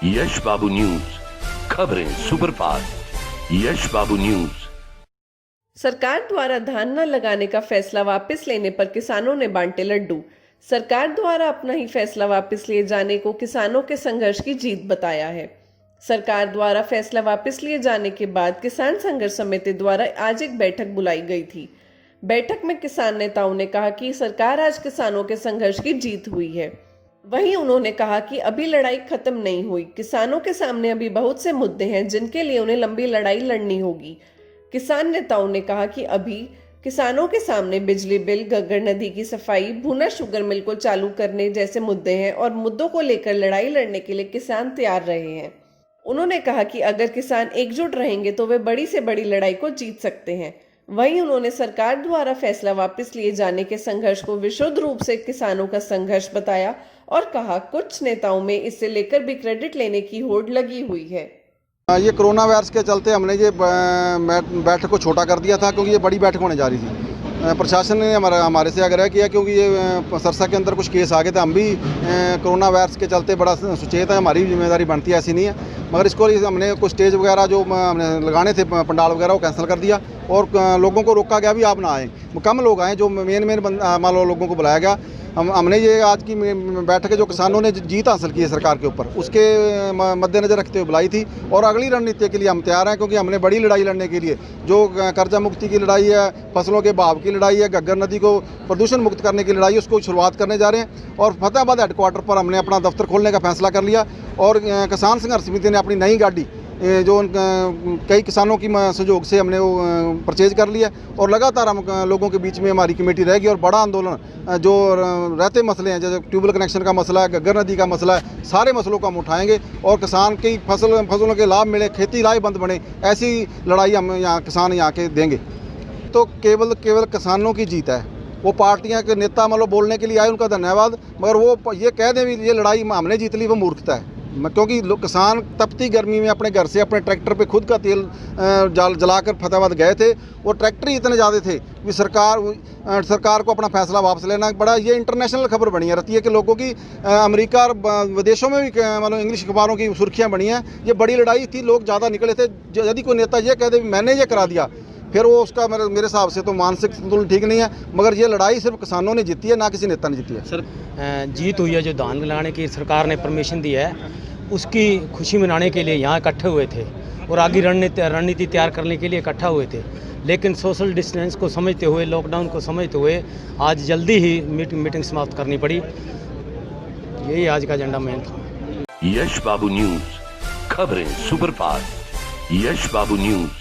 यश बाबू news, खबरें superfast. यश बाबू news. सरकार द्वारा धान न लगाने का फैसला वापस लेने पर किसानों ने बांटे लड्डू। सरकार द्वारा अपना ही फैसला वापस लिए जाने को किसानों के संघर्ष की जीत बताया है। सरकार द्वारा फैसला वापस लिए जाने के बाद किसान संघर्ष समिति द्वारा आज एक बैठक बुलाई गई थी। बैठक में किसान नेताओं ने कहा कि सरकार आज किसानों के संघर्ष की जीत हुई है। वहीं उन्होंने कहा कि अभी लड़ाई खत्म नहीं हुई, किसानों के सामने अभी बहुत से मुद्दे हैं जिनके लिए उन्हें लंबी लड़ाई लड़नी होगी। किसान नेताओं ने कहा कि अभी किसानों के सामने बिजली बिल, घग्गर नदी की सफाई, भुना शुगर मिल को चालू करने जैसे मुद्दे हैं और मुद्दों को लेकर लड़ाई लड़ने के लिए किसान तैयार रहे हैं। उन्होंने कहा कि अगर किसान एकजुट रहेंगे तो वे बड़ी से बड़ी लड़ाई को जीत सकते हैं। वहीं उन्होंने सरकार द्वारा फैसला वापस लिए जाने के संघर्ष को विशुद्ध रूप से किसानों का संघर्ष बताया और कहा कुछ नेताओं में इसे लेकर भी क्रेडिट लेने की होड़ लगी हुई है। ये कोरोना वायरस के चलते हमने ये बैठक को छोटा कर दिया था क्योंकि ये बड़ी बैठक होने जा रही थी। प्रशासन ने हमारे से आग्रह किया क्योंकि ये सरसा के अंदर कुछ केस आ गए थे। हम भी कोरोना वायरस के चलते बड़ा सुचेत है, हमारी जिम्मेदारी बनती है, ऐसी नहीं है। मगर इसको हमने कुछ स्टेज वगैरह जो हमने लगाने थे, पंडाल वगैरह, वो कैंसिल कर दिया और लोगों को रोका गया भी आप ना आएँ, कम लोग आएँ। जो मेन मान लो लोगों को बुलाया गया। हमने ये आज की बैठक जो किसानों ने जीत हासिल की है सरकार के ऊपर, उसके मद्देनज़र रखते हुए बुलाई थी और अगली रणनीति के लिए हम तैयार हैं क्योंकि हमने बड़ी लड़ाई लड़ने के लिए जो कर्जा मुक्ति की लड़ाई है, फसलों के भाव की लड़ाई है, घग्गर नदी को प्रदूषण मुक्त करने की लड़ाई, उसको शुरुआत करने जा रहे हैं। और फतेहाबाद हेडक्वार्टर पर हमने अपना दफ्तर खोलने का फैसला कर लिया और किसान संघर्ष समिति ने अपनी नई गाड़ी जो कई किसानों की सहयोग से हमने वो परचेज कर लिया और लगातार हम लोगों के बीच में हमारी कमेटी रहेगी और बड़ा आंदोलन जो रहते मसले हैं, जैसे ट्यूबवेल कनेक्शन का मसला है, घग्गर नदी का मसला है, सारे मसलों को हम उठाएंगे और किसान की फसलों के लाभ मिले, खेती लाहेबंद बने, ऐसी लड़ाई हम यहाँ किसान यहाँ के देंगे। तो केवल किसानों की जीत है। वो पार्टियाँ के नेता मतलब बोलने के लिए आए, उनका धन्यवाद, मगर वो ये कह दें ये लड़ाई हमने जीत ली, वो मूर्खता है। क्योंकि किसान तपती गर्मी में अपने घर से अपने ट्रैक्टर पे खुद का तेल जलाकर फतेहाबाद गए थे। वो ट्रैक्टर ही इतने ज़्यादा थे कि सरकार को अपना फैसला वापस लेना पड़ा। ये इंटरनेशनल खबर बनी है रहती है कि लोगों की अमेरिका और विदेशों में भी मतलब इंग्लिश अखबारों की सुर्खियाँ बनी हैं। ये बड़ी लड़ाई थी, लोग ज़्यादा निकले थे। यदि कोई नेता ये कह दे मैंने ये करा दिया, फिर वो उसका मेरे हिसाब से तो मानसिक संतुलन ठीक नहीं है। मगर ये लड़ाई सिर्फ किसानों ने जीती है, ना किसी नेता ने जीती है। सर जीत हुई है, जो धान लाने की सरकार ने परमिशन दी है, उसकी खुशी मनाने के लिए यहाँ इकट्ठे हुए थे और आगे रणनीति तैयार करने के लिए इकट्ठा हुए थे। लेकिन सोशल डिस्टेंस को समझते हुए, लॉकडाउन को समझते हुए आज जल्दी ही मीटिंग समाप्त करनी पड़ी। यही आज का एजेंडा मेन था। यश बाबू न्यूज, खबरें सुपरफास्ट। यश बाबू न्यूज।